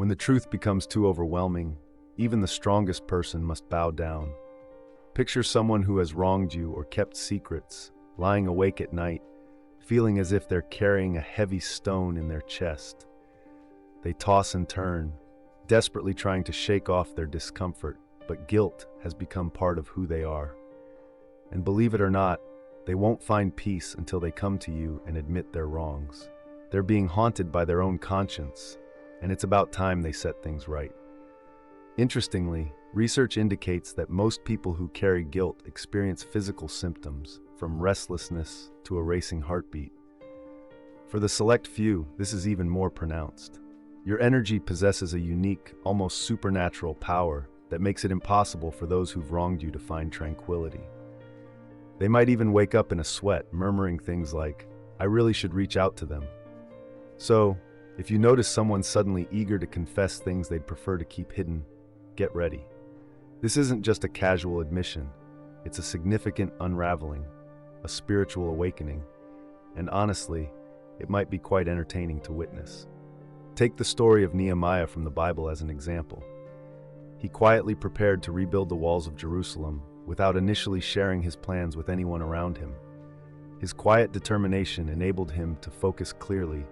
When the truth becomes too overwhelming, even the strongest person must bow down. Picture someone who has wronged you or kept secrets, lying awake at night, feeling as if they're carrying a heavy stone in their chest. They toss and turn, desperately trying to shake off their discomfort, but guilt has become part of who they are. And believe it or not, they won't find peace until they come to you and admit their wrongs. They're being haunted by their own conscience, and it's about time they set things right. Interestingly, research indicates that most people who carry guilt experience physical symptoms, from restlessness to a racing heartbeat. For the select few, this is even more pronounced. Your energy possesses a unique, almost supernatural power that makes it impossible for those who've wronged you to find tranquility. They might even wake up in a sweat, murmuring things like, "I really should reach out to them." So, if you notice someone suddenly eager to confess things they'd prefer to keep hidden, get ready. This isn't just a casual admission, it's a significant unraveling, a spiritual awakening, and honestly, it might be quite entertaining to witness. Take the story of Nehemiah from the Bible as an example. He quietly prepared to rebuild the walls of Jerusalem without initially sharing his plans with anyone around him. His quiet determination enabled him to focus clearly,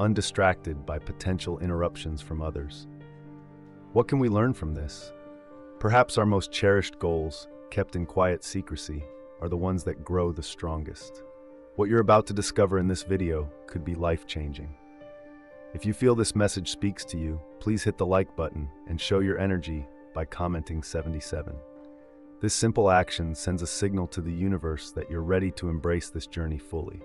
undistracted by potential interruptions from others. What can we learn from this? Perhaps our most cherished goals, kept in quiet secrecy, are the ones that grow the strongest. What you're about to discover in this video could be life-changing. If you feel this message speaks to you, please hit the like button and show your energy by commenting 77. This simple action sends a signal to the universe that you're ready to embrace this journey fully.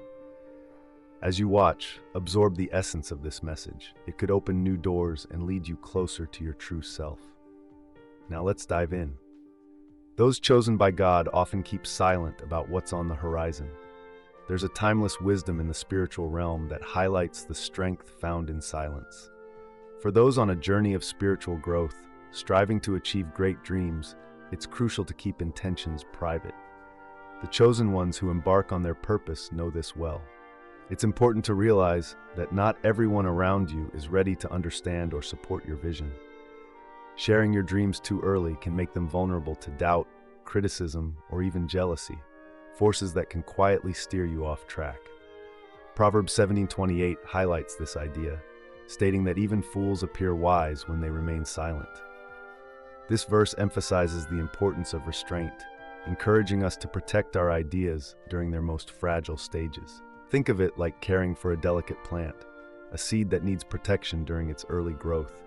As you watch, absorb the essence of this message. It could open new doors and lead you closer to your true self. Now let's dive in. Those chosen by God often keep silent about what's on the horizon. There's a timeless wisdom in the spiritual realm that highlights the strength found in silence. For those on a journey of spiritual growth, striving to achieve great dreams, it's crucial to keep intentions private. The chosen ones who embark on their purpose know this well. It's important to realize that not everyone around you is ready to understand or support your vision. Sharing your dreams too early can make them vulnerable to doubt, criticism, or even jealousy, forces that can quietly steer you off track. Proverbs 17:28 highlights this idea, stating that even fools appear wise when they remain silent. This verse emphasizes the importance of restraint, encouraging us to protect our ideas during their most fragile stages. Think of it like caring for a delicate plant, a seed that needs protection during its early growth.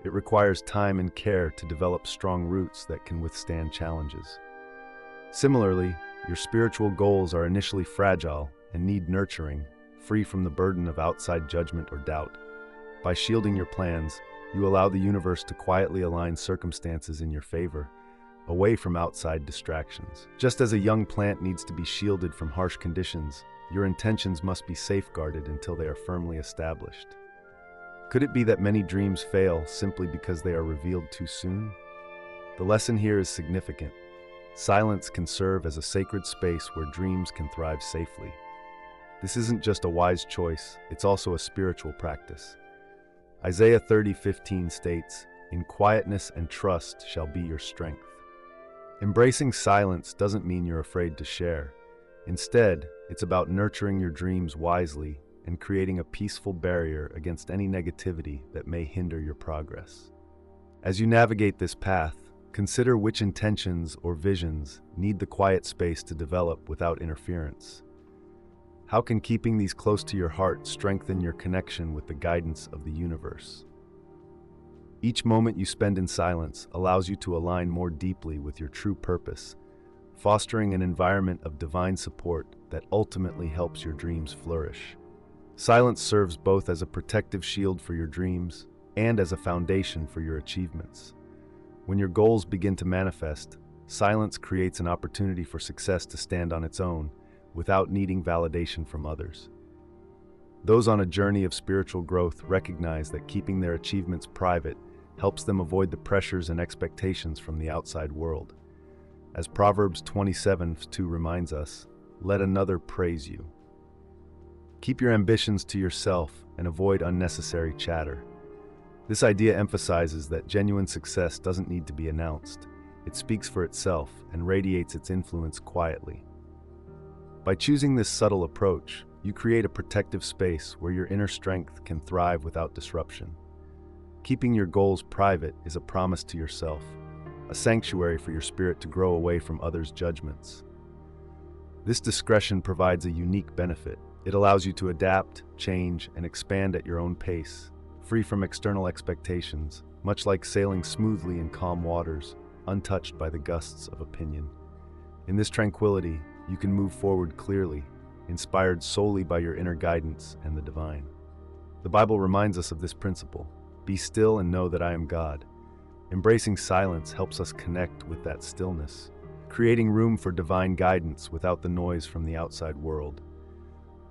It requires time and care to develop strong roots that can withstand challenges. Similarly, your spiritual goals are initially fragile and need nurturing, free from the burden of outside judgment or doubt. By shielding your plans, you allow the universe to quietly align circumstances in your favor, away from outside distractions. Just as a young plant needs to be shielded from harsh conditions, your intentions must be safeguarded until they are firmly established. Could it be that many dreams fail simply because they are revealed too soon? The lesson here is significant. Silence can serve as a sacred space where dreams can thrive safely. This isn't just a wise choice, it's also a spiritual practice. Isaiah 30:15 states, "In quietness and trust shall be your strength." Embracing silence doesn't mean you're afraid to share. Instead, it's about nurturing your dreams wisely and creating a peaceful barrier against any negativity that may hinder your progress. As you navigate this path, consider which intentions or visions need the quiet space to develop without interference. How can keeping these close to your heart strengthen your connection with the guidance of the universe? Each moment you spend in silence allows you to align more deeply with your true purpose, fostering an environment of divine support that ultimately helps your dreams flourish. Silence serves both as a protective shield for your dreams and as a foundation for your achievements. When your goals begin to manifest, silence creates an opportunity for success to stand on its own without needing validation from others. Those on a journey of spiritual growth recognize that keeping their achievements private helps them avoid the pressures and expectations from the outside world. As Proverbs 27:2 reminds us, "Let another praise you." Keep your ambitions to yourself and avoid unnecessary chatter. This idea emphasizes that genuine success doesn't need to be announced. It speaks for itself and radiates its influence quietly. By choosing this subtle approach, you create a protective space where your inner strength can thrive without disruption. Keeping your goals private is a promise to yourself, a sanctuary for your spirit to grow away from others' judgments. This discretion provides a unique benefit. It allows you to adapt, change, and expand at your own pace, free from external expectations, much like sailing smoothly in calm waters, untouched by the gusts of opinion. In this tranquility, you can move forward clearly, inspired solely by your inner guidance and the divine. The Bible reminds us of this principle: be still and know that I am God. Embracing silence helps us connect with that stillness, creating room for divine guidance without the noise from the outside world.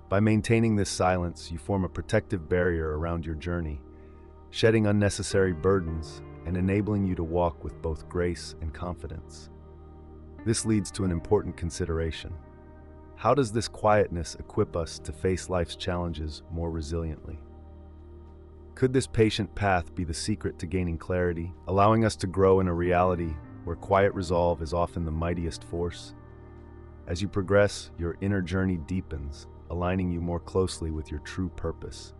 By maintaining this silence, you form a protective barrier around your journey, shedding unnecessary burdens and enabling you to walk with both grace and confidence. This leads to an important consideration. How does this quietness equip us to face life's challenges more resiliently? Could this patient path be the secret to gaining clarity, allowing us to grow in a reality where quiet resolve is often the mightiest force? As you progress, your inner journey deepens, aligning you more closely with your true purpose.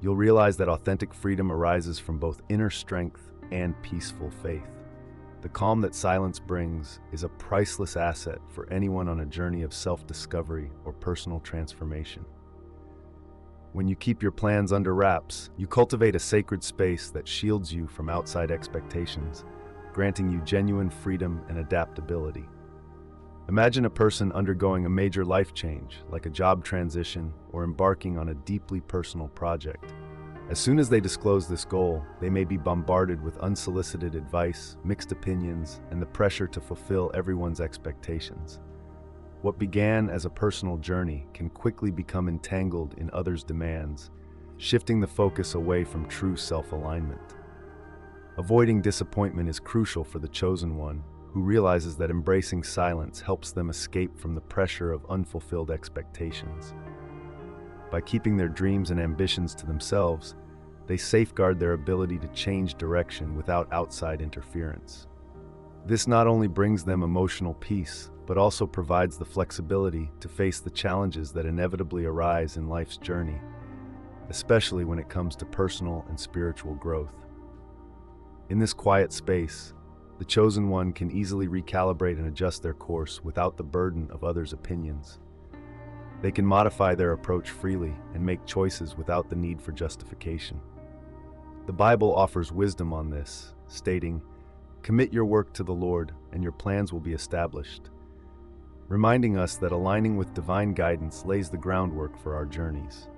You'll realize that authentic freedom arises from both inner strength and peaceful faith. The calm that silence brings is a priceless asset for anyone on a journey of self-discovery or personal transformation. When you keep your plans under wraps, you cultivate a sacred space that shields you from outside expectations, granting you genuine freedom and adaptability. Imagine a person undergoing a major life change, like a job transition or embarking on a deeply personal project. As soon as they disclose this goal, they may be bombarded with unsolicited advice, mixed opinions, and the pressure to fulfill everyone's expectations. What began as a personal journey can quickly become entangled in others' demands, shifting the focus away from true self-alignment. Avoiding disappointment is crucial for the chosen one, who realizes that embracing silence helps them escape from the pressure of unfulfilled expectations. By keeping their dreams and ambitions to themselves, they safeguard their ability to change direction without outside interference. This not only brings them emotional peace, but also provides the flexibility to face the challenges that inevitably arise in life's journey, especially when it comes to personal and spiritual growth. In this quiet space, the chosen one can easily recalibrate and adjust their course without the burden of others' opinions. They can modify their approach freely and make choices without the need for justification. The Bible offers wisdom on this, stating, "Commit your work to the Lord, and your plans will be established," reminding us that aligning with divine guidance lays the groundwork for our journeys.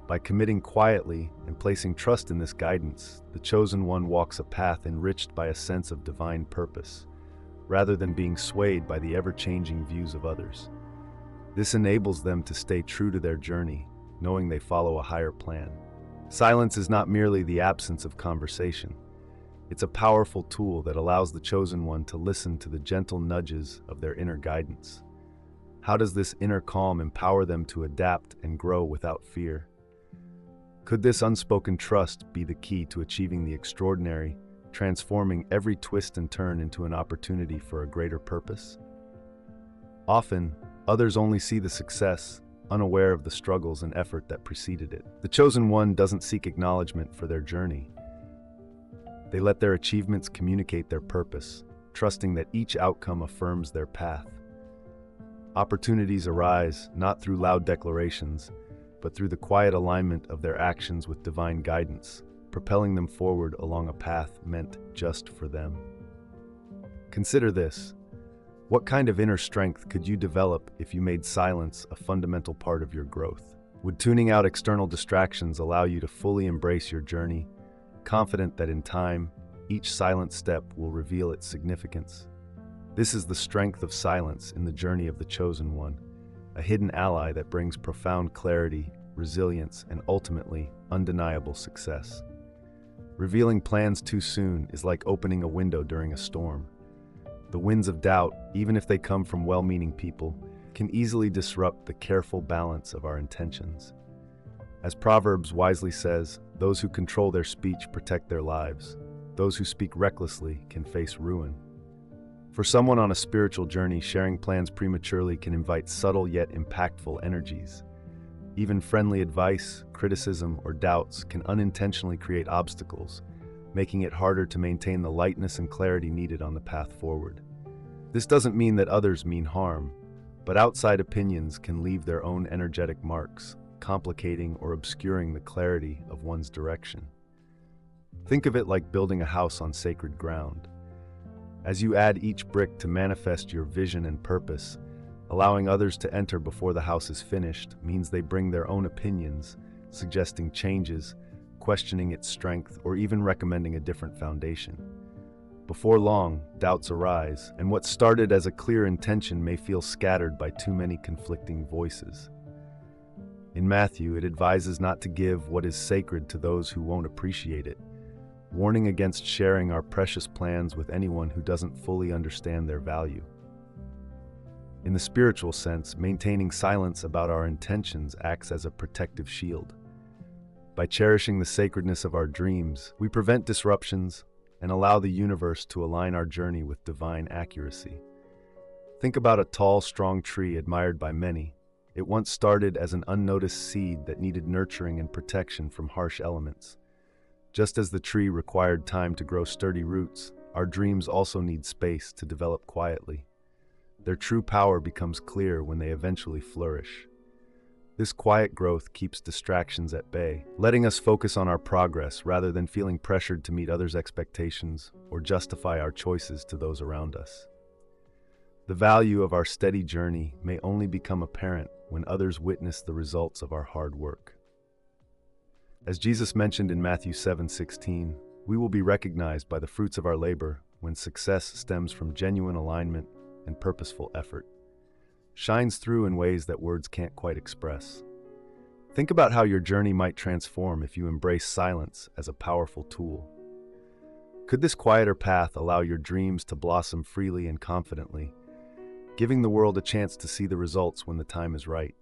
By committing quietly and placing trust in this guidance, the chosen one walks a path enriched by a sense of divine purpose, rather than being swayed by the ever-changing views of others. This enables them to stay true to their journey, knowing they follow a higher plan. Silence is not merely the absence of conversation. It's a powerful tool that allows the chosen one to listen to the gentle nudges of their inner guidance. How does this inner calm empower them to adapt and grow without fear? Could this unspoken trust be the key to achieving the extraordinary, transforming every twist and turn into an opportunity for a greater purpose? Often, others only see the success, unaware of the struggles and effort that preceded it. The chosen one doesn't seek acknowledgement for their journey. They let their achievements communicate their purpose, trusting that each outcome affirms their path. Opportunities arise not through loud declarations, but through the quiet alignment of their actions with divine guidance, propelling them forward along a path meant just for them. Consider this. What kind of inner strength could you develop if you made silence a fundamental part of your growth? Would tuning out external distractions allow you to fully embrace your journey, confident that in time, each silent step will reveal its significance? This is the strength of silence in the journey of the chosen one, a hidden ally that brings profound clarity, resilience, and ultimately, undeniable success. Revealing plans too soon is like opening a window during a storm. The winds of doubt, even if they come from well-meaning people, can easily disrupt the careful balance of our intentions. As Proverbs wisely says, those who control their speech protect their lives. Those who speak recklessly can face ruin. For someone on a spiritual journey, sharing plans prematurely can invite subtle yet impactful energies. Even friendly advice, criticism, or doubts can unintentionally create obstacles, making it harder to maintain the lightness and clarity needed on the path forward. This doesn't mean that others mean harm, but outside opinions can leave their own energetic marks, complicating or obscuring the clarity of one's direction. Think of it like building a house on sacred ground. As you add each brick to manifest your vision and purpose, allowing others to enter before the house is finished means they bring their own opinions, suggesting changes, questioning its strength, or even recommending a different foundation. Before long, doubts arise, and what started as a clear intention may feel scattered by too many conflicting voices. In Matthew, it advises not to give what is sacred to those who won't appreciate it, warning against sharing our precious plans with anyone who doesn't fully understand their value. In the spiritual sense, maintaining silence about our intentions acts as a protective shield. By cherishing the sacredness of our dreams, we prevent disruptions and allow the universe to align our journey with divine accuracy. Think about a tall, strong tree admired by many. It once started as an unnoticed seed that needed nurturing and protection from harsh elements. Just as the tree required time to grow sturdy roots, our dreams also need space to develop quietly. Their true power becomes clear when they eventually flourish. This quiet growth keeps distractions at bay, letting us focus on our progress rather than feeling pressured to meet others' expectations or justify our choices to those around us. The value of our steady journey may only become apparent when others witness the results of our hard work. As Jesus mentioned in Matthew 7:16, we will be recognized by the fruits of our labor when success stems from genuine alignment and purposeful effort. Shines through in ways that words can't quite express. Think about how your journey might transform if you embrace silence as a powerful tool. Could this quieter path allow your dreams to blossom freely and confidently, giving the world a chance to see the results when the time is right?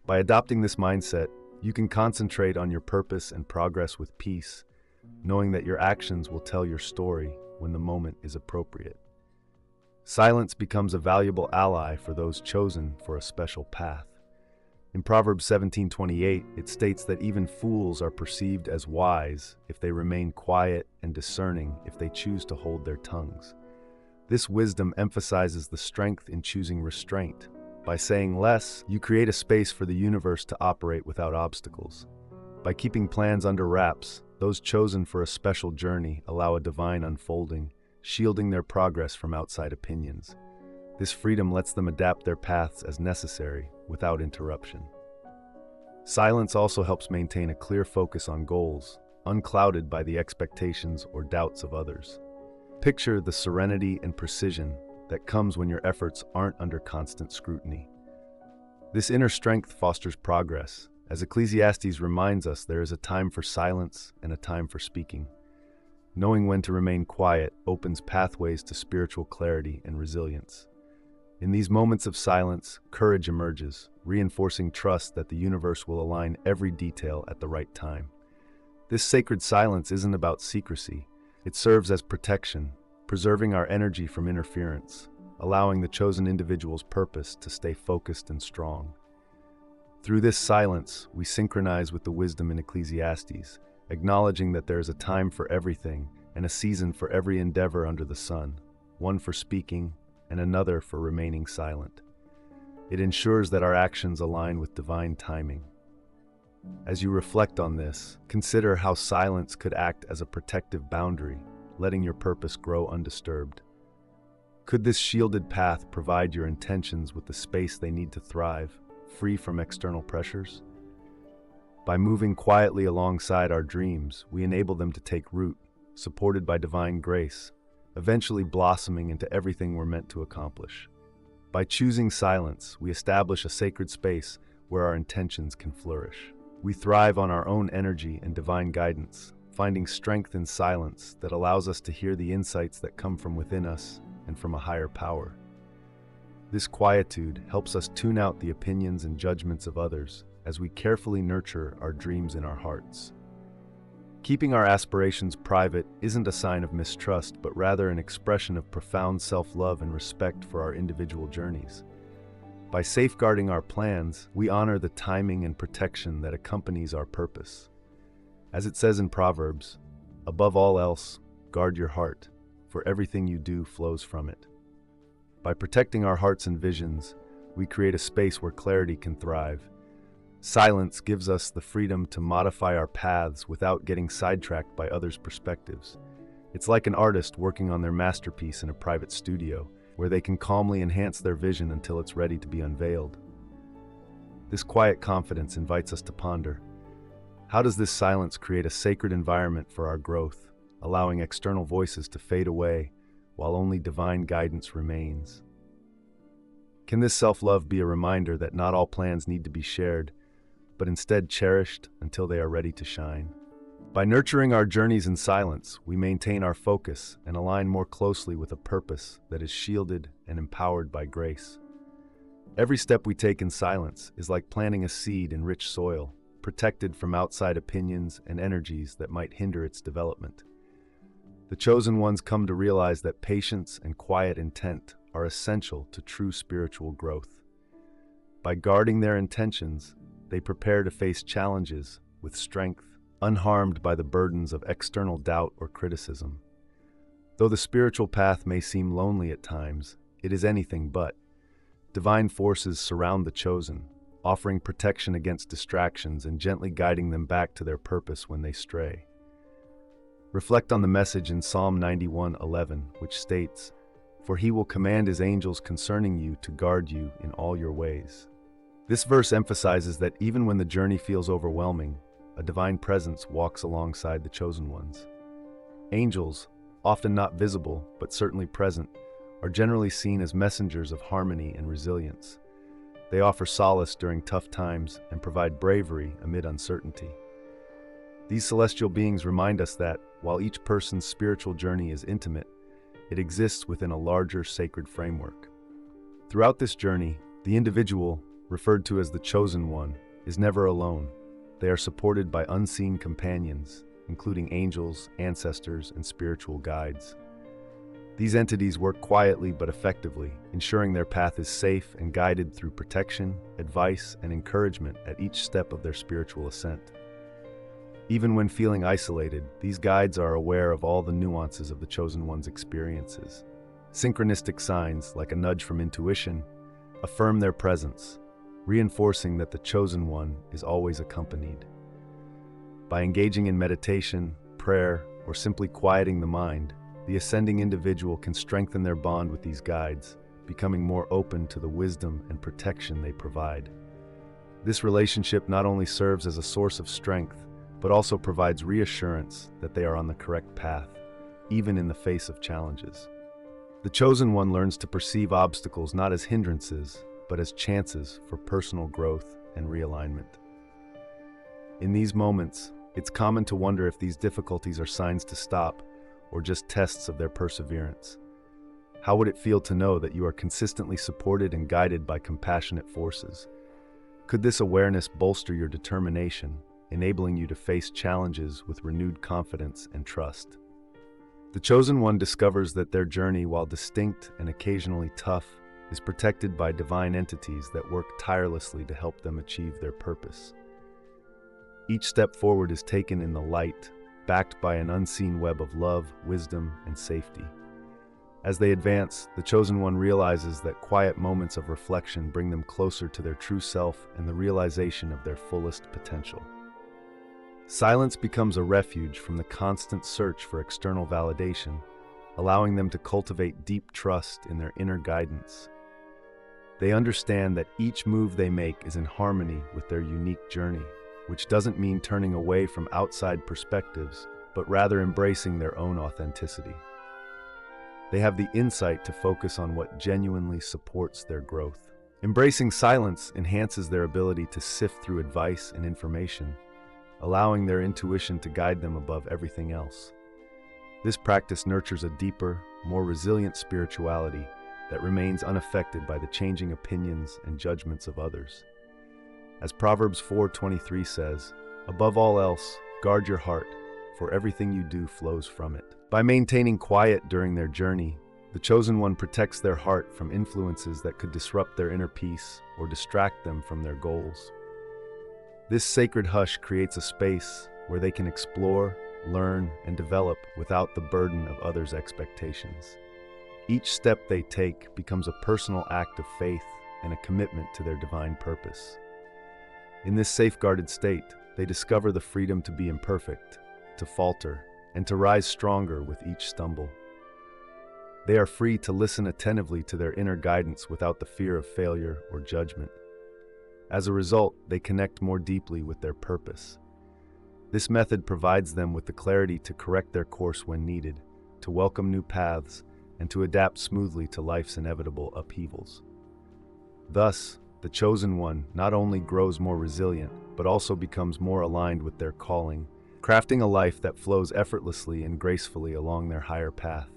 By adopting this mindset, you can concentrate on your purpose and progress with peace, knowing that your actions will tell your story when the moment is appropriate. Silence becomes a valuable ally for those chosen for a special path. In Proverbs 17:28, it states that even fools are perceived as wise if they remain quiet, and discerning if they choose to hold their tongues. This wisdom emphasizes the strength in choosing restraint. By saying less, you create a space for the universe to operate without obstacles. By keeping plans under wraps, those chosen for a special journey allow a divine unfolding, shielding their progress from outside opinions. This freedom lets them adapt their paths as necessary, without interruption. Silence also helps maintain a clear focus on goals, unclouded by the expectations or doubts of others. Picture the serenity and precision that comes when your efforts aren't under constant scrutiny. This inner strength fosters progress. As Ecclesiastes reminds us, there is a time for silence and a time for speaking. Knowing when to remain quiet opens pathways to spiritual clarity and resilience. In these moments of silence, courage emerges, reinforcing trust that the universe will align every detail at the right time. This sacred silence isn't about secrecy. It serves as protection, preserving our energy from interference, allowing the chosen individual's purpose to stay focused and strong. Through this silence, we synchronize with the wisdom in Ecclesiastes, acknowledging that there is a time for everything and a season for every endeavor under the sun, one for speaking and another for remaining silent. It ensures that our actions align with divine timing. As you reflect on this, consider how silence could act as a protective boundary, letting your purpose grow undisturbed. Could this shielded path provide your intentions with the space they need to thrive, free from external pressures? By moving quietly alongside our dreams, we enable them to take root, supported by divine grace, eventually blossoming into everything we're meant to accomplish. By choosing silence, we establish a sacred space where our intentions can flourish. We thrive on our own energy and divine guidance, finding strength in silence that allows us to hear the insights that come from within us and from a higher power. This quietude helps us tune out the opinions and judgments of others, as we carefully nurture our dreams in our hearts. Keeping our aspirations private isn't a sign of mistrust, but rather an expression of profound self-love and respect for our individual journeys. By safeguarding our plans, we honor the timing and protection that accompanies our purpose. As it says in Proverbs, "Above all else, guard your heart, for everything you do flows from it." By protecting our hearts and visions, we create a space where clarity can thrive. Silence gives us the freedom to modify our paths without getting sidetracked by others' perspectives. It's like an artist working on their masterpiece in a private studio, where they can calmly enhance their vision until it's ready to be unveiled. This quiet confidence invites us to ponder: how does this silence create a sacred environment for our growth, allowing external voices to fade away while only divine guidance remains? Can this self-love be a reminder that not all plans need to be shared, but instead cherished until they are ready to shine? By nurturing our journeys in silence, we maintain our focus and align more closely with a purpose that is shielded and empowered by grace. Every step we take in silence is like planting a seed in rich soil, protected from outside opinions and energies that might hinder its development. The chosen ones come to realize that patience and quiet intent are essential to true spiritual growth. By guarding their intentions, they prepare to face challenges with strength, unharmed by the burdens of external doubt or criticism. Though the spiritual path may seem lonely at times, it is anything but. Divine forces surround the chosen, offering protection against distractions and gently guiding them back to their purpose when they stray. Reflect on the message in Psalm 91:11, which states, "For he will command his angels concerning you to guard you in all your ways." This verse emphasizes that even when the journey feels overwhelming, a divine presence walks alongside the chosen ones. Angels, often not visible but certainly present, are generally seen as messengers of harmony and resilience. They offer solace during tough times and provide bravery amid uncertainty. These celestial beings remind us that, while each person's spiritual journey is intimate, it exists within a larger sacred framework. Throughout this journey, the individual, referred to as the chosen one, is never alone. They are supported by unseen companions, including angels, ancestors, and spiritual guides. These entities work quietly but effectively, ensuring their path is safe and guided through protection, advice, and encouragement at each step of their spiritual ascent. Even when feeling isolated, these guides are aware of all the nuances of the chosen one's experiences. Synchronistic signs, like a nudge from intuition, affirm their presence, reinforcing that the chosen one is always accompanied. By engaging in meditation, prayer, or simply quieting the mind, the ascending individual can strengthen their bond with these guides, becoming more open to the wisdom and protection they provide. This relationship not only serves as a source of strength, but also provides reassurance that they are on the correct path, even in the face of challenges. The chosen one learns to perceive obstacles not as hindrances, but as chances for personal growth and realignment. In these moments, it's common to wonder if these difficulties are signs to stop or just tests of their perseverance. How would it feel to know that you are consistently supported and guided by compassionate forces? Could this awareness bolster your determination, enabling you to face challenges with renewed confidence and trust? The chosen one discovers that their journey, while distinct and occasionally tough, is protected by divine entities that work tirelessly to help them achieve their purpose. Each step forward is taken in the light, backed by an unseen web of love, wisdom, and safety. As they advance, the chosen one realizes that quiet moments of reflection bring them closer to their true self and the realization of their fullest potential. Silence becomes a refuge from the constant search for external validation, allowing them to cultivate deep trust in their inner guidance. They understand that each move they make is in harmony with their unique journey, which doesn't mean turning away from outside perspectives, but rather embracing their own authenticity. They have the insight to focus on what genuinely supports their growth. Embracing silence enhances their ability to sift through advice and information, allowing their intuition to guide them above everything else. This practice nurtures a deeper, more resilient spirituality that remains unaffected by the changing opinions and judgments of others. As Proverbs 4:23 says, "Above all else, guard your heart, for everything you do flows from it." By maintaining quiet during their journey, the chosen one protects their heart from influences that could disrupt their inner peace or distract them from their goals. This sacred hush creates a space where they can explore, learn, and develop without the burden of others' expectations. Each step they take becomes a personal act of faith and a commitment to their divine purpose. In this safeguarded state, they discover the freedom to be imperfect, to falter, and to rise stronger with each stumble. They are free to listen attentively to their inner guidance without the fear of failure or judgment. As a result, they connect more deeply with their purpose. This method provides them with the clarity to correct their course when needed, to welcome new paths, and to adapt smoothly to life's inevitable upheavals. Thus, the chosen one not only grows more resilient, but also becomes more aligned with their calling, crafting a life that flows effortlessly and gracefully along their higher path.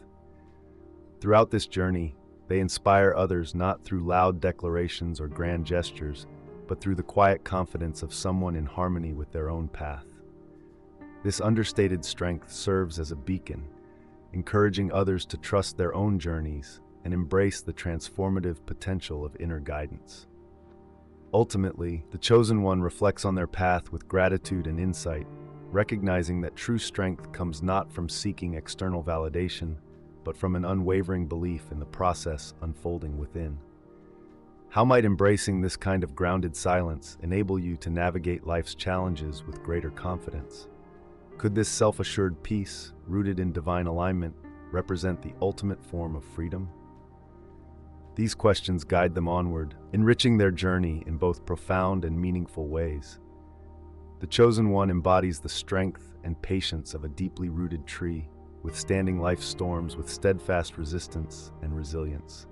Throughout this journey, they inspire others not through loud declarations or grand gestures, but through the quiet confidence of someone in harmony with their own path. This understated strength serves as a beacon, encouraging others to trust their own journeys and embrace the transformative potential of inner guidance. Ultimately, the chosen one reflects on their path with gratitude and insight, recognizing that true strength comes not from seeking external validation, but from an unwavering belief in the process unfolding within. How might embracing this kind of grounded silence enable you to navigate life's challenges with greater confidence? Could this self-assured peace, rooted in divine alignment, represent the ultimate form of freedom? These questions guide them onward, enriching their journey in both profound and meaningful ways. The chosen one embodies the strength and patience of a deeply rooted tree, withstanding life's storms with steadfast resistance and resilience.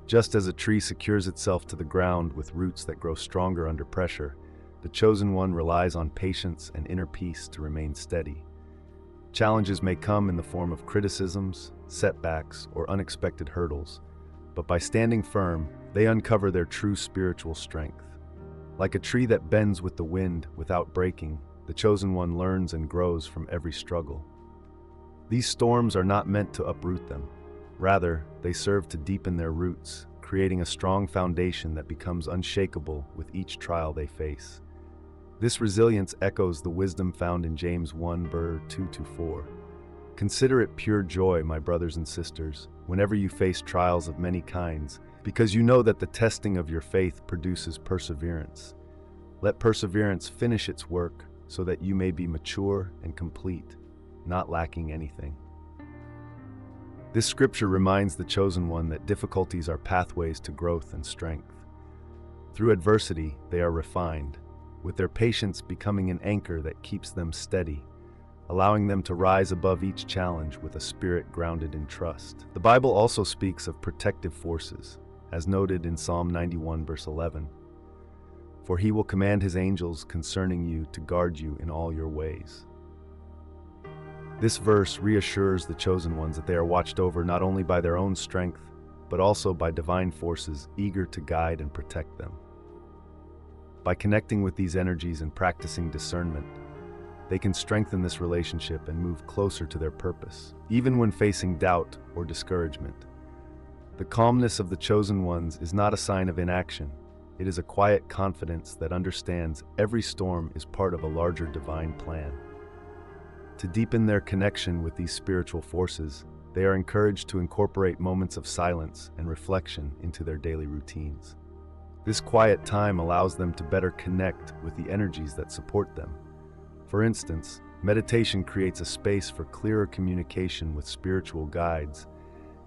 Just as a tree secures itself to the ground with roots that grow stronger under pressure, the chosen one relies on patience and inner peace to remain steady. Challenges may come in the form of criticisms, setbacks, or unexpected hurdles, but by standing firm, they uncover their true spiritual strength. Like a tree that bends with the wind without breaking, the chosen one learns and grows from every struggle. These storms are not meant to uproot them. Rather, they serve to deepen their roots, creating a strong foundation that becomes unshakable with each trial they face. This resilience echoes the wisdom found in James 1:2-4. Consider it pure joy, my brothers and sisters, whenever you face trials of many kinds, because you know that the testing of your faith produces perseverance. Let perseverance finish its work so that you may be mature and complete, not lacking anything. This scripture reminds the chosen one that difficulties are pathways to growth and strength. Through adversity, they are refined, with their patience becoming an anchor that keeps them steady, allowing them to rise above each challenge with a spirit grounded in trust. The Bible also speaks of protective forces, as noted in Psalm 91:11. For he will command his angels concerning you to guard you in all your ways. This verse reassures the chosen ones that they are watched over not only by their own strength, but also by divine forces eager to guide and protect them. By connecting with these energies and practicing discernment, they can strengthen this relationship and move closer to their purpose, even when facing doubt or discouragement. The calmness of the chosen ones is not a sign of inaction. It is a quiet confidence that understands every storm is part of a larger divine plan. To deepen their connection with these spiritual forces, they are encouraged to incorporate moments of silence and reflection into their daily routines. This quiet time allows them to better connect with the energies that support them. For instance, meditation creates a space for clearer communication with spiritual guides,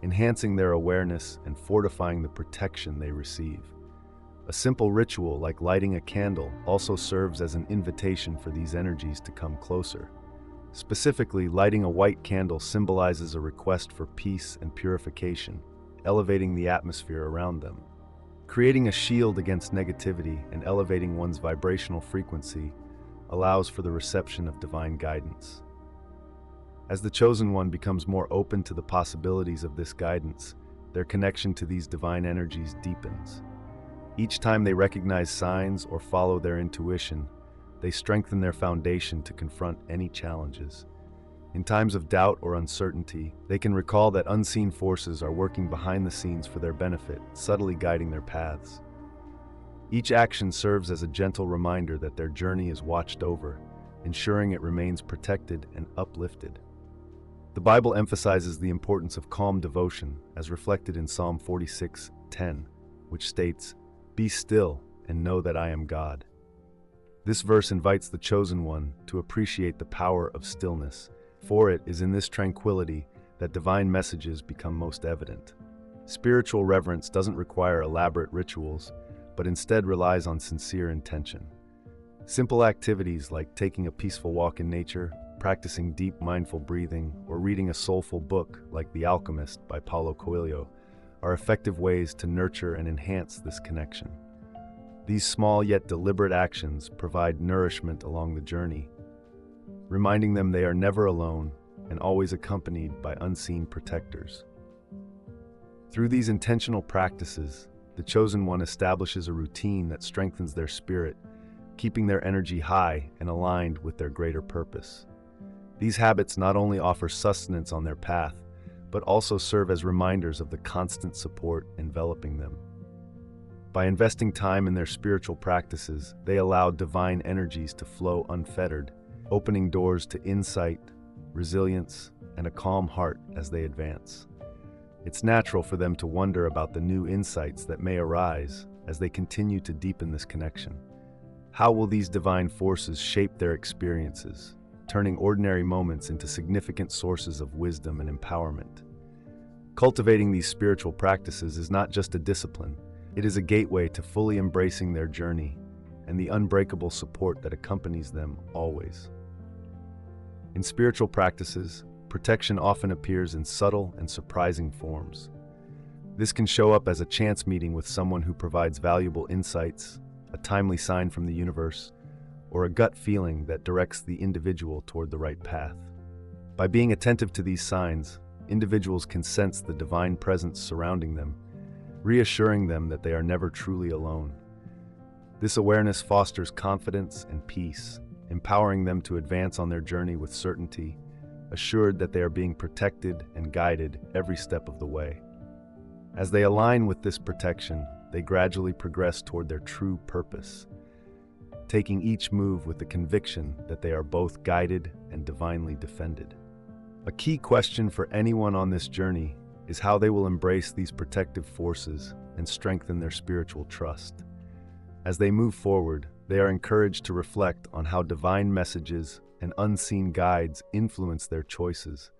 enhancing their awareness and fortifying the protection they receive. A simple ritual like lighting a candle also serves as an invitation for these energies to come closer. Specifically, lighting a white candle symbolizes a request for peace and purification, elevating the atmosphere around them. Creating a shield against negativity and elevating one's vibrational frequency allows for the reception of divine guidance. As the chosen one becomes more open to the possibilities of this guidance, their connection to these divine energies deepens. Each time they recognize signs or follow their intuition, they strengthen their foundation to confront any challenges. In times of doubt or uncertainty, they can recall that unseen forces are working behind the scenes for their benefit, subtly guiding their paths. Each action serves as a gentle reminder that their journey is watched over, ensuring it remains protected and uplifted. The Bible emphasizes the importance of calm devotion, as reflected in Psalm 46:10, which states, "Be still and know that I am God." This verse invites the chosen one to appreciate the power of stillness, for it is in this tranquility that divine messages become most evident. Spiritual reverence doesn't require elaborate rituals, but instead relies on sincere intention. Simple activities like taking a peaceful walk in nature, practicing deep mindful breathing, or reading a soulful book like The Alchemist by Paulo Coelho are effective ways to nurture and enhance this connection. These small yet deliberate actions provide nourishment along the journey, reminding them they are never alone and always accompanied by unseen protectors. Through these intentional practices, the chosen one establishes a routine that strengthens their spirit, keeping their energy high and aligned with their greater purpose. These habits not only offer sustenance on their path, but also serve as reminders of the constant support enveloping them. By investing time in their spiritual practices, they allow divine energies to flow unfettered, opening doors to insight, resilience, and a calm heart as they advance. It's natural for them to wonder about the new insights that may arise as they continue to deepen this connection. How will these divine forces shape their experiences, turning ordinary moments into significant sources of wisdom and empowerment? Cultivating these spiritual practices is not just a discipline, it is a gateway to fully embracing their journey and the unbreakable support that accompanies them always. In spiritual practices, protection often appears in subtle and surprising forms. This can show up as a chance meeting with someone who provides valuable insights, a timely sign from the universe, or a gut feeling that directs the individual toward the right path. By being attentive to these signs, individuals can sense the divine presence surrounding them, reassuring them that they are never truly alone. This awareness fosters confidence and peace, empowering them to advance on their journey with certainty, assured that they are being protected and guided every step of the way. As they align with this protection, they gradually progress toward their true purpose, taking each move with the conviction that they are both guided and divinely defended. A key question for anyone on this journey is how they will embrace these protective forces and strengthen their spiritual trust. As they move forward, they are encouraged to reflect on how divine messages and unseen guides influence their choices,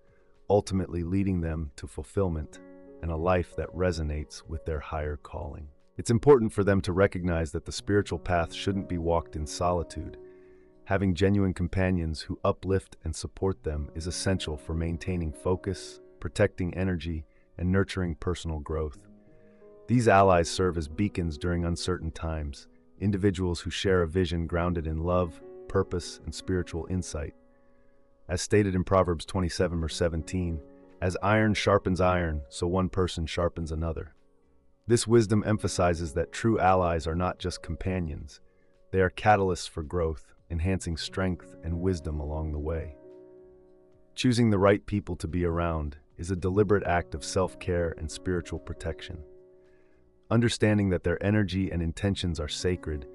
ultimately leading them to fulfillment and a life that resonates with their higher calling. It's important for them to recognize that the spiritual path shouldn't be walked in solitude. Having genuine companions who uplift and support them is essential for maintaining focus, protecting energy, and nurturing personal growth. These allies serve as beacons during uncertain times, individuals who share a vision grounded in love, purpose, and spiritual insight. As stated in Proverbs 27:17, "As iron sharpens iron, so one person sharpens another." This wisdom emphasizes that true allies are not just companions, they are catalysts for growth, enhancing strength and wisdom along the way. Choosing the right people to be around is a deliberate act of self-care and spiritual protection. Understanding that their energy and intentions are sacred,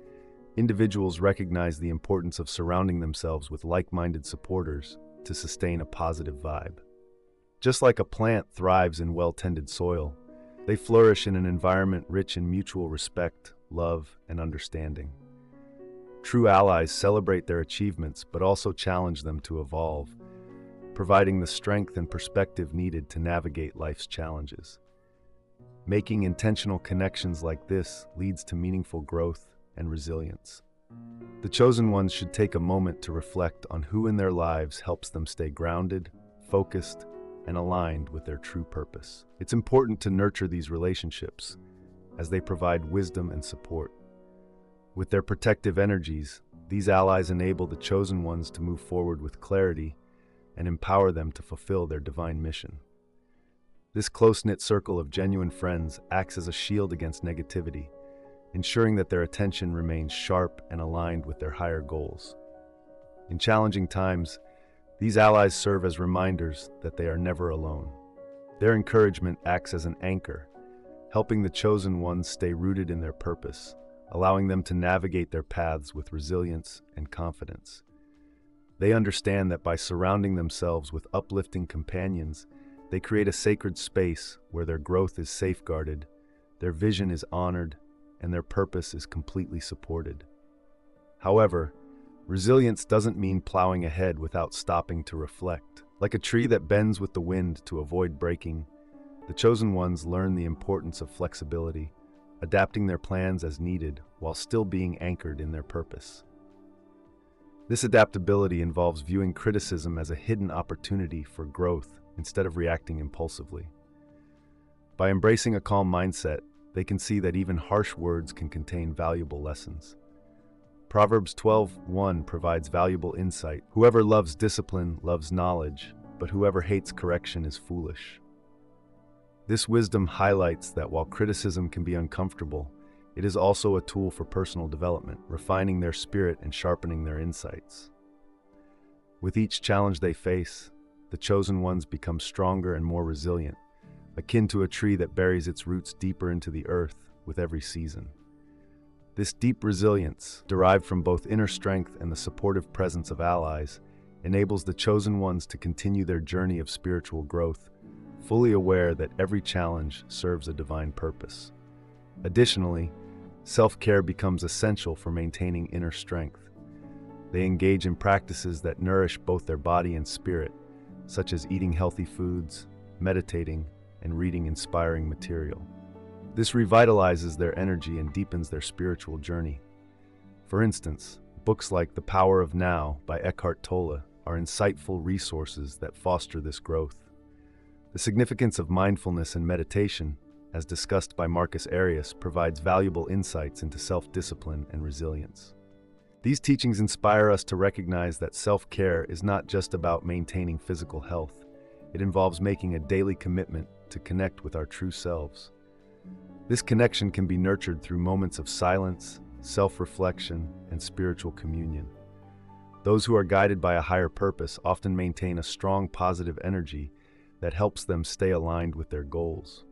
individuals recognize the importance of surrounding themselves with like-minded supporters to sustain a positive vibe. Just like a plant thrives in well-tended soil, they flourish in an environment rich in mutual respect, love, and understanding. True allies celebrate their achievements but also challenge them to evolve, providing the strength and perspective needed to navigate life's challenges. Making intentional connections like this leads to meaningful growth and resilience. The chosen ones should take a moment to reflect on who in their lives helps them stay grounded, focused, and aligned with their true purpose. It's important to nurture these relationships as they provide wisdom and support. With their protective energies, these allies enable the chosen ones to move forward with clarity and empower them to fulfill their divine mission. This close-knit circle of genuine friends acts as a shield against negativity, ensuring that their attention remains sharp and aligned with their higher goals. In challenging times, these allies serve as reminders that they are never alone. Their encouragement acts as an anchor, helping the chosen ones stay rooted in their purpose, allowing them to navigate their paths with resilience and confidence. They understand that by surrounding themselves with uplifting companions, they create a sacred space where their growth is safeguarded, their vision is honored, and their purpose is completely supported. However, resilience doesn't mean plowing ahead without stopping to reflect. Like a tree that bends with the wind to avoid breaking, the chosen ones learn the importance of flexibility, adapting their plans as needed while still being anchored in their purpose. This adaptability involves viewing criticism as a hidden opportunity for growth instead of reacting impulsively. By embracing a calm mindset, they can see that even harsh words can contain valuable lessons. Proverbs 12:1 provides valuable insight. Whoever loves discipline loves knowledge, but whoever hates correction is foolish. This wisdom highlights that while criticism can be uncomfortable, it is also a tool for personal development, refining their spirit and sharpening their insights. With each challenge they face, the chosen ones become stronger and more resilient, akin to a tree that buries its roots deeper into the earth with every season. This deep resilience, derived from both inner strength and the supportive presence of allies, enables the chosen ones to continue their journey of spiritual growth, fully aware that every challenge serves a divine purpose. Additionally, self-care becomes essential for maintaining inner strength. They engage in practices that nourish both their body and spirit, such as eating healthy foods, meditating, and reading inspiring material. This revitalizes their energy and deepens their spiritual journey. For instance, books like The Power of Now by Eckhart Tolle are insightful resources that foster this growth. The significance of mindfulness and meditation, as discussed by Marcus Aurelius, provides valuable insights into self-discipline and resilience. These teachings inspire us to recognize that self-care is not just about maintaining physical health. It involves making a daily commitment to connect with our true selves. This connection can be nurtured through moments of silence, self-reflection, and spiritual communion. Those who are guided by a higher purpose often maintain a strong positive energy that helps them stay aligned with their goals.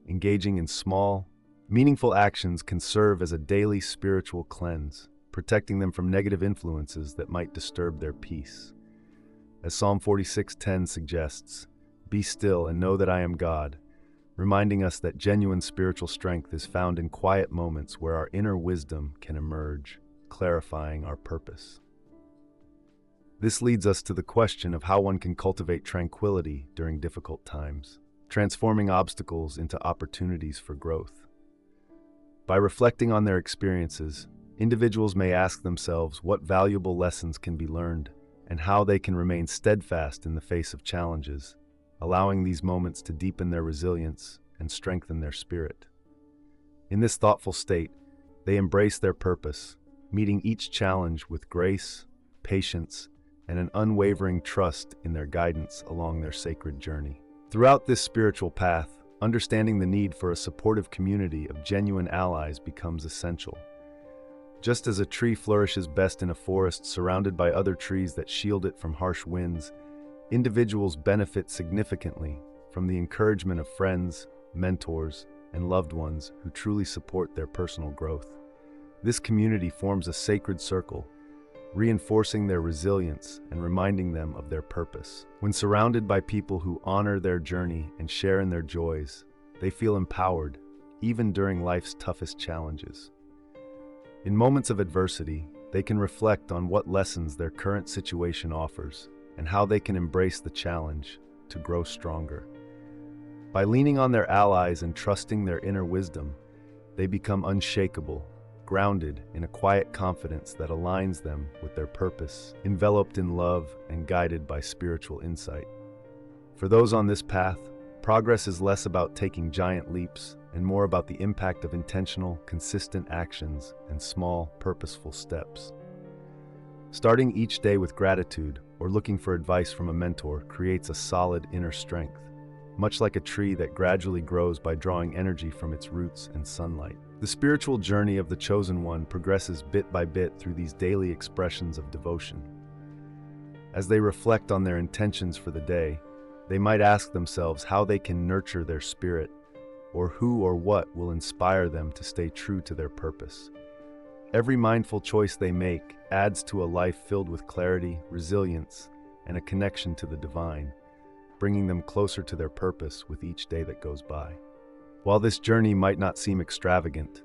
Engaging in small, meaningful actions can serve as a daily spiritual cleanse, protecting them from negative influences that might disturb their peace. As Psalm 46:10 suggests, "Be still and know that I am God," reminding us that genuine spiritual strength is found in quiet moments where our inner wisdom can emerge, clarifying our purpose. This leads us to the question of how one can cultivate tranquility during difficult times, transforming obstacles into opportunities for growth. By reflecting on their experiences, individuals may ask themselves what valuable lessons can be learned and how they can remain steadfast in the face of challenges, allowing these moments to deepen their resilience and strengthen their spirit. In this thoughtful state, they embrace their purpose, meeting each challenge with grace, patience, and an unwavering trust in their guidance along their sacred journey. Throughout this spiritual path, understanding the need for a supportive community of genuine allies becomes essential. Just as a tree flourishes best in a forest surrounded by other trees that shield it from harsh winds, individuals benefit significantly from the encouragement of friends, mentors, and loved ones who truly support their personal growth. This community forms a sacred circle, reinforcing their resilience and reminding them of their purpose. When surrounded by people who honor their journey and share in their joys, they feel empowered, even during life's toughest challenges. In moments of adversity, they can reflect on what lessons their current situation offers and how they can embrace the challenge to grow stronger. By leaning on their allies and trusting their inner wisdom, they become unshakable, grounded in a quiet confidence that aligns them with their purpose, enveloped in love and guided by spiritual insight. For those on this path, progress is less about taking giant leaps and more about the impact of intentional, consistent actions and small, purposeful steps. Starting each day with gratitude or looking for advice from a mentor creates a solid inner strength. much like a tree that gradually grows by drawing energy from its roots and sunlight. The spiritual journey of the chosen one progresses bit by bit through these daily expressions of devotion. As they reflect on their intentions for the day, they might ask themselves how they can nurture their spirit, or who or what will inspire them to stay true to their purpose. Every mindful choice they make adds to a life filled with clarity, resilience, and a connection to the divine, bringing them closer to their purpose with each day that goes by. While this journey might not seem extravagant,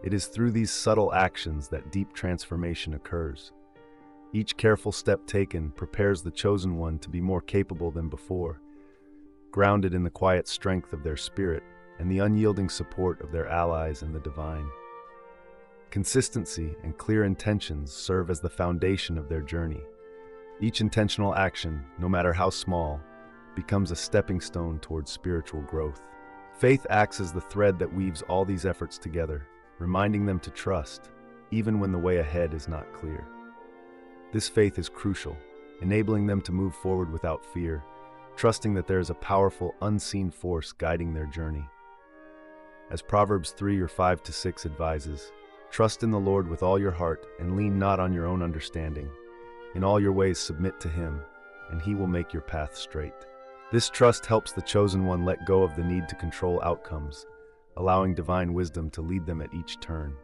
it is through these subtle actions that deep transformation occurs. Each careful step taken prepares the chosen one to be more capable than before, grounded in the quiet strength of their spirit and the unyielding support of their allies and the divine. Consistency and clear intentions serve as the foundation of their journey. Each intentional action, no matter how small, becomes a stepping stone towards spiritual growth. Faith acts as the thread that weaves all these efforts together, reminding them to trust, even when the way ahead is not clear. This faith is crucial, enabling them to move forward without fear, trusting that there is a powerful, unseen force guiding their journey. As Proverbs 3:5-6 advises, "Trust in the Lord with all your heart and lean not on your own understanding. In all your ways submit to Him, and He will make your path straight." This trust helps the chosen one let go of the need to control outcomes, allowing divine wisdom to lead them at each turn.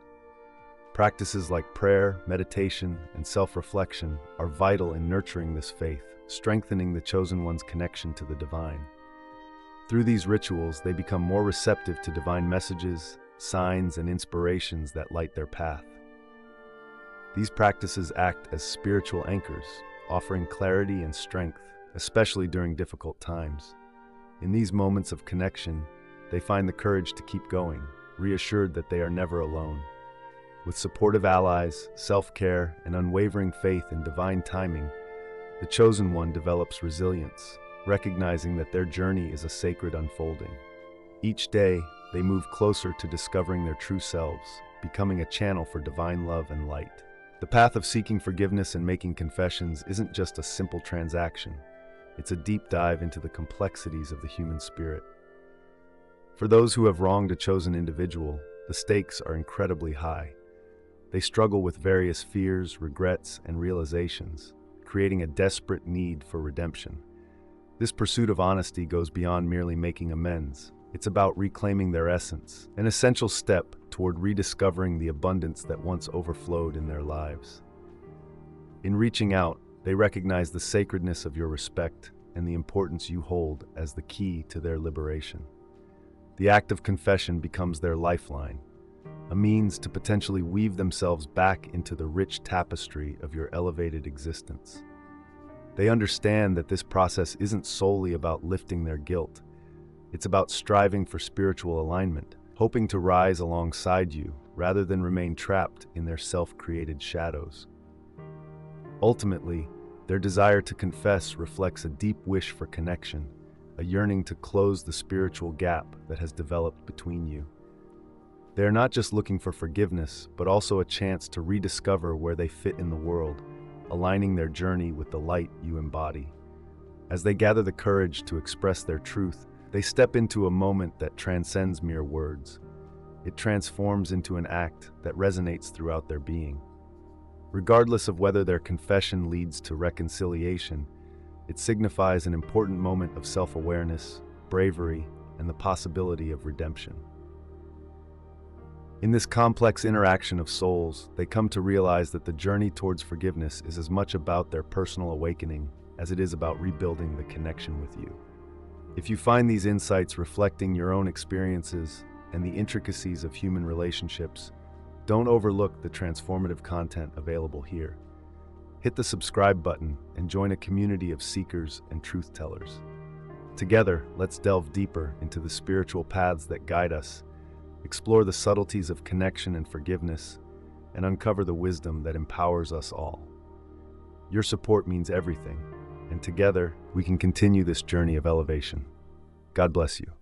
Practices like prayer, meditation, and self-reflection are vital in nurturing this faith, strengthening the chosen one's connection to the divine. Through these rituals, they become more receptive to divine messages, signs, and inspirations that light their path. These practices act as spiritual anchors, offering clarity and strength, especially during difficult times. In these moments of connection, they find the courage to keep going, reassured that they are never alone. With supportive allies, self-care, and unwavering faith in divine timing, the chosen one develops resilience, recognizing that their journey is a sacred unfolding. Each day, they move closer to discovering their true selves, becoming a channel for divine love and light. The path of seeking forgiveness and making confessions isn't just a simple transaction. It's a deep dive into the complexities of the human spirit. For those who have wronged a chosen individual, the stakes are incredibly high. They struggle with various fears, regrets, and realizations, creating a desperate need for redemption. This pursuit of honesty goes beyond merely making amends. It's about reclaiming their essence, an essential step toward rediscovering the abundance that once overflowed in their lives. In reaching out, they recognize the sacredness of your respect and the importance you hold as the key to their liberation. The act of confession becomes their lifeline, a means to potentially weave themselves back into the rich tapestry of your elevated existence. They understand that this process isn't solely about lifting their guilt. It's about striving for spiritual alignment, hoping to rise alongside you rather than remain trapped in their self-created shadows. Ultimately, their desire to confess reflects a deep wish for connection, a yearning to close the spiritual gap that has developed between you. They are not just looking for forgiveness, but also a chance to rediscover where they fit in the world, aligning their journey with the light you embody. As they gather the courage to express their truth, they step into a moment that transcends mere words. It transforms into an act that resonates throughout their being. Regardless of whether their confession leads to reconciliation, it signifies an important moment of self-awareness, bravery, and the possibility of redemption. In this complex interaction of souls, they come to realize that the journey towards forgiveness is as much about their personal awakening as it is about rebuilding the connection with you. If you find these insights reflecting your own experiences and the intricacies of human relationships, don't overlook the transformative content available here. Hit the subscribe button and join a community of seekers and truth tellers. Together, let's delve deeper into the spiritual paths that guide us, explore the subtleties of connection and forgiveness, and uncover the wisdom that empowers us all. Your support means everything, and together we can continue this journey of elevation. God bless you.